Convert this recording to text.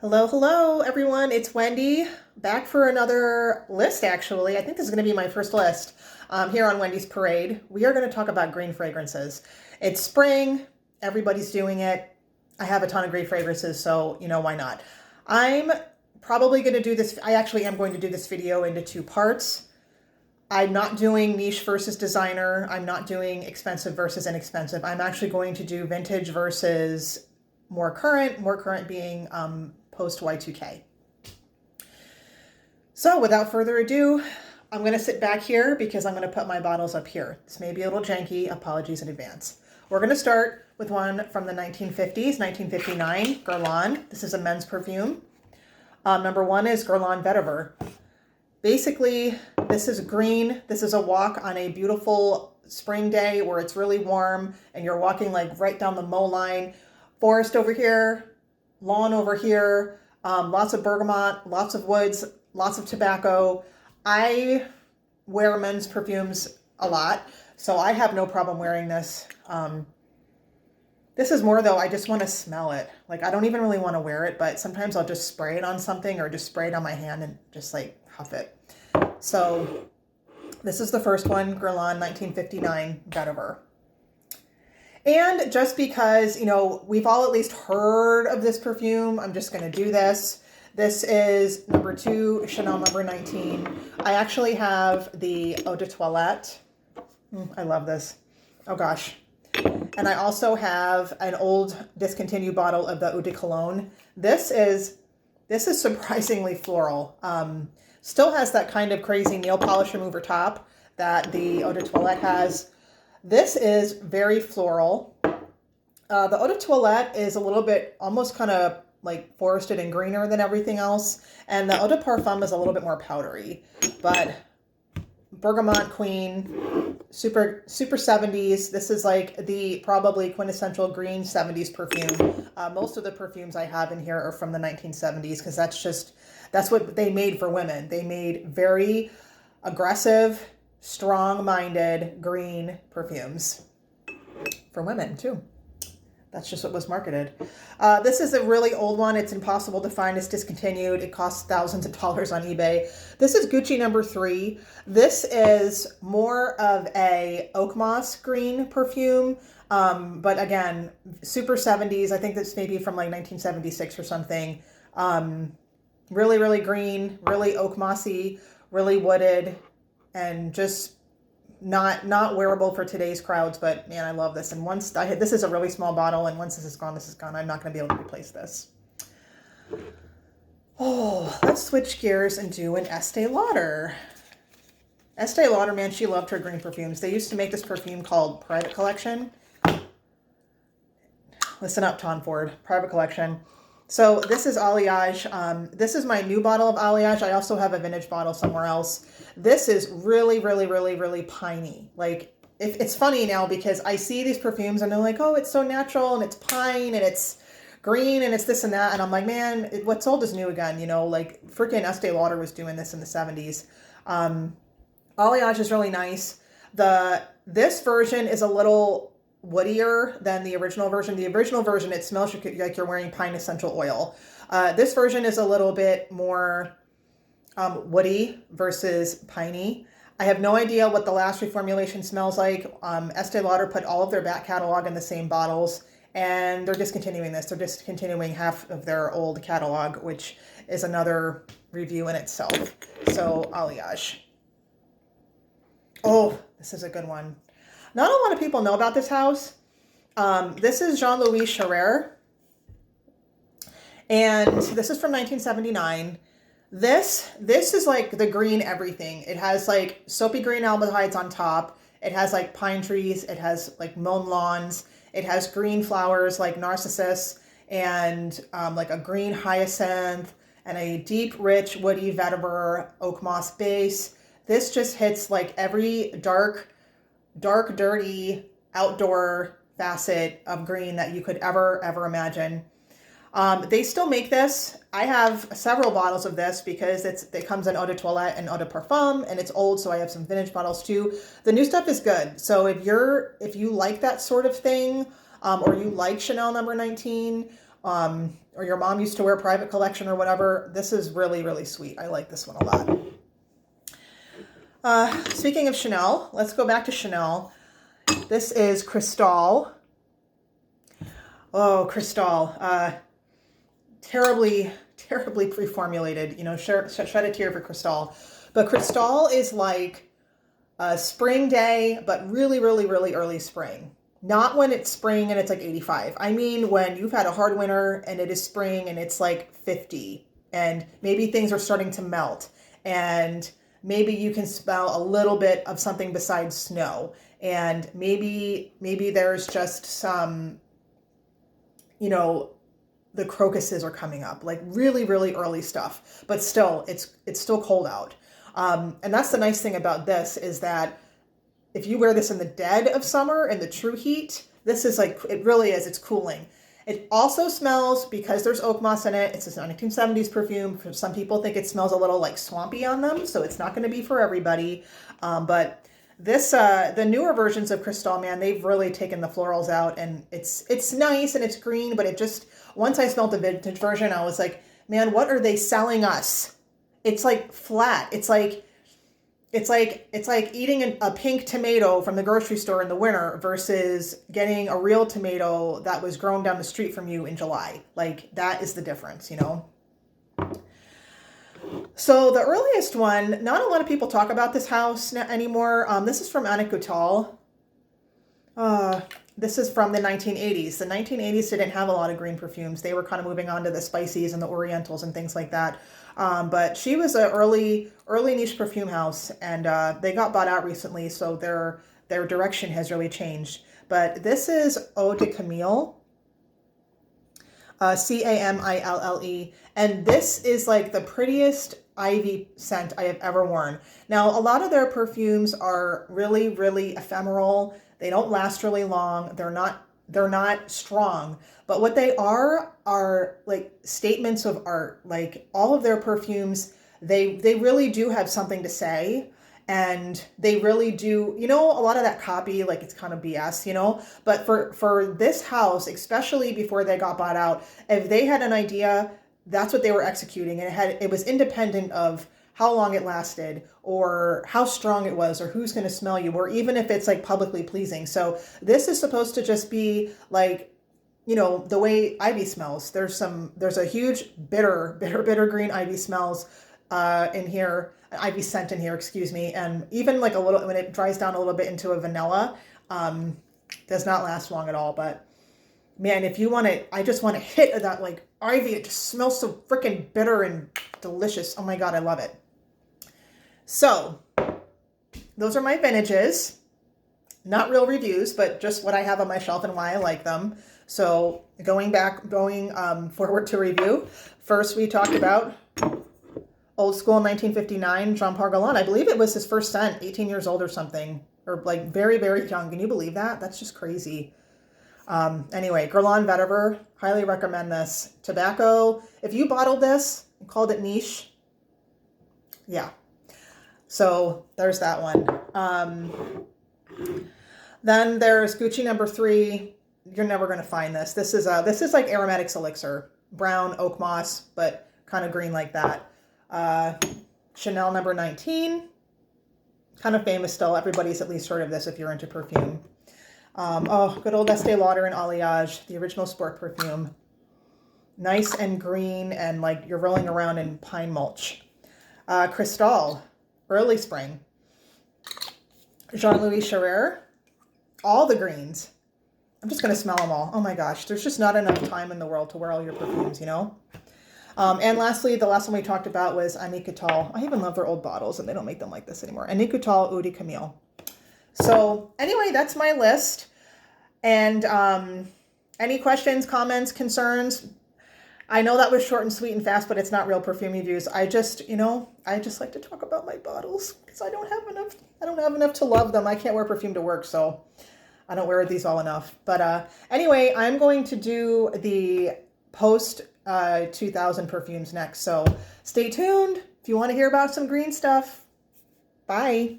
Hello, hello, everyone. It's Wendy back for another list, actually. I think this is going to be my first list here on Wendy's Parade. We are going to talk about green fragrances. It's spring. Everybody's doing it. I have a ton of great fragrances, so, why not? I'm probably going to do this. I actually am going to do this video into two parts. I'm not doing niche versus designer. I'm not doing expensive versus inexpensive. I'm actually going to do vintage versus more current being post Y2K. So without further ado, I'm going to sit back here because I'm going to put my bottles up here. This may be a little janky. Apologies in advance. We're going to start with one from the 1950s, 1959, Guerlain. This is a men's perfume. Number one is Guerlain Vetiver. Basically, this is green. This is a walk on a beautiful spring day where it's really warm and you're walking like right down the mow line. Forest over here, lawn over here, lots of bergamot, lots of woods, lots of tobacco. I wear men's perfumes a lot, so I have no problem wearing this. This is more though, I just want to smell it. Like I don't even really want to wear it, but sometimes I'll just spray it on something or just spray it on my hand and just like huff it. So this is the first one, Guerlain 1959 Vetiver. And just because, we've all at least heard of this perfume, I'm just going to do this. This is number 2, Chanel number 19. I actually have the Eau de Toilette. I love this. Oh gosh. And I also have an old discontinued bottle of the Eau de Cologne. This is surprisingly floral. Still has that kind of crazy nail polish remover top that the Eau de Toilette has. This is very floral. The Eau de Toilette is a little bit almost kind of like forested and greener than everything else. And the Eau de Parfum is a little bit more powdery. But Bergamot Queen, super 70s. This is like the probably quintessential green 70s perfume. Most of the perfumes I have in here are from the 1970s because that's what they made for women. They made very aggressive, strong-minded green perfumes for women too. That's just what was marketed. This is a really old one. It's impossible to find. It's discontinued. It costs thousands of dollars on eBay. This is Gucci number 3. This is more of a oak moss green perfume. But again, super 70s. I think this may be from like 1976 or something. Really, really green, really oak mossy, really wooded. And just not wearable for today's crowds, but man, I love this. And this is a really small bottle, and once this is gone, I'm not going to be able to replace this. Oh, let's switch gears and do an Estee Lauder. Estee Lauder, man, she loved her green perfumes. They used to make this perfume called Private Collection. Listen up, Tom Ford. Private Collection. So this is Aliage. This is my new bottle of Aliage. I also have a vintage bottle somewhere else. This is really, really, really, really piney. Like, it's funny now because I see these perfumes and they're like, oh, it's so natural and it's pine and it's green and it's this and that. And I'm like, man, what's old is new again. Like freaking Estee Lauder was doing this in the 70s. Aliage is really nice. This version is a little woodier than the original version. The original version, it smells like you're wearing pine essential oil. This version is a little bit more woody versus piney. I have no idea what the last reformulation smells like. Estee Lauder put all of their back catalog in the same bottles, and they're discontinuing this. They're discontinuing half of their old catalog, which is another review in itself. So, Aliage. Oh, this is a good one. Not a lot of people know about this house. This is Jean-Louis Scherrer. And this is from 1979. This is like the green everything. It has like soapy green aldehydes on top. It has like pine trees. It has like mown lawns. It has green flowers like narcissus and like a green hyacinth and a deep, rich, woody vetiver oak moss base. This just hits like every dark, dirty, outdoor facet of green that you could ever imagine. They still make this. I have several bottles of this because it comes in Eau de Toilette and Eau de Parfum, and it's old, so I have some vintage bottles too. The new stuff is good. So if you like that sort of thing, or you like Chanel number 19, or your mom used to wear private collection or whatever. This is really, really sweet. I like this one a lot. Speaking of Chanel, let's go back to Chanel. This is Cristalle. Oh, Cristalle. Terribly, terribly pre-formulated. You know, shed a tear for Cristalle. But Cristalle is like a spring day, but really, really, really early spring. Not when it's spring and it's like 85. I mean when you've had a hard winter and it is spring and it's like 50. And maybe things are starting to melt. And maybe you can smell a little bit of something besides snow. And maybe there's just some, you know, the crocuses are coming up, like really, really early stuff. But still, it's still cold out. And that's the nice thing about this is that if you wear this in the dead of summer in the true heat, this is like, it really is, it's cooling. It also smells, because there's oak moss in it, it's a 1970s perfume. Some people think it smells a little like swampy on them, so it's not going to be for everybody. But this, the newer versions of Cristalle, man, they've really taken the florals out, and it's nice and it's green, but it just, once I smelled the vintage version, I was like, man, what are they selling us? It's like flat. It's like eating a pink tomato from the grocery store in the winter versus getting a real tomato that was grown down the street from you in July. Like, that is the difference, you know? So the earliest one, not a lot of people talk about this house anymore. This is from Annick Goutal. This is from the 1980s. The 1980s didn't have a lot of green perfumes. They were kind of moving on to the spices and the orientals and things like that. But she was an early niche perfume house, and they got bought out recently, so their direction has really changed. But this is Eau de Camille, Camille, and this is like the prettiest ivy scent I have ever worn. Now, a lot of their perfumes are really, really ephemeral. They don't last really long. They're not strong, but what they are like statements of art. Like, all of their perfumes, they really do have something to say, and they really do, you know, a lot of that copy, like, it's kind of BS, you know, but for this house, especially before they got bought out, if they had an idea, that's what they were executing, and it was independent of how long it lasted or how strong it was or who's going to smell you, or even if it's like publicly pleasing. So this is supposed to just be like, you know, the way ivy smells. There's a huge bitter green ivy smells in here, ivy scent in here, excuse me. And even like a little, when it dries down a little bit into a vanilla, does not last long at all. But man, if you want to, I just want a hit of that like ivy. It just smells so freaking bitter and delicious. Oh my God, I love it. So those are my vintages, not real reviews, but just what I have on my shelf and why I like them. So going forward to review, first we talked about Old School 1959, Jean-Paul Guerlain. I believe it was his first scent, 18 years old or something, or like very, very young. Can you believe that? That's just crazy. Anyway, Guerlain Vetiver, highly recommend this. Tobacco, if you bottled this and called it niche, yeah. So there's that one. Then there's Gucci number 3. You're never going to find this. This is like Aromatics Elixir, brown oak moss, but kind of green like that. Chanel number 19, kind of famous still. Everybody's at least heard of this if you're into perfume. Good old Estee Lauder and Aliage, the original sport perfume. Nice and green, and like you're rolling around in pine mulch. Cristalle, early spring. Jean-Louis Scherrer, all the greens. I'm just going to smell them all. Oh my gosh, there's just not enough time in the world to wear all your perfumes, you know? And lastly, the last one we talked about was Annick Goutal. I even love their old bottles, and they don't make them like this anymore. Annick Goutal Eau de Camille. So anyway, that's my list. And any questions, comments, concerns? I know that was short and sweet and fast, but it's not real perfume reviews. I just like to talk about my bottles because I don't have enough to love them. I can't wear perfume to work, so I don't wear these all enough. But anyway, I'm going to do the post 2000 perfumes next. So stay tuned if you want to hear about some green stuff. Bye.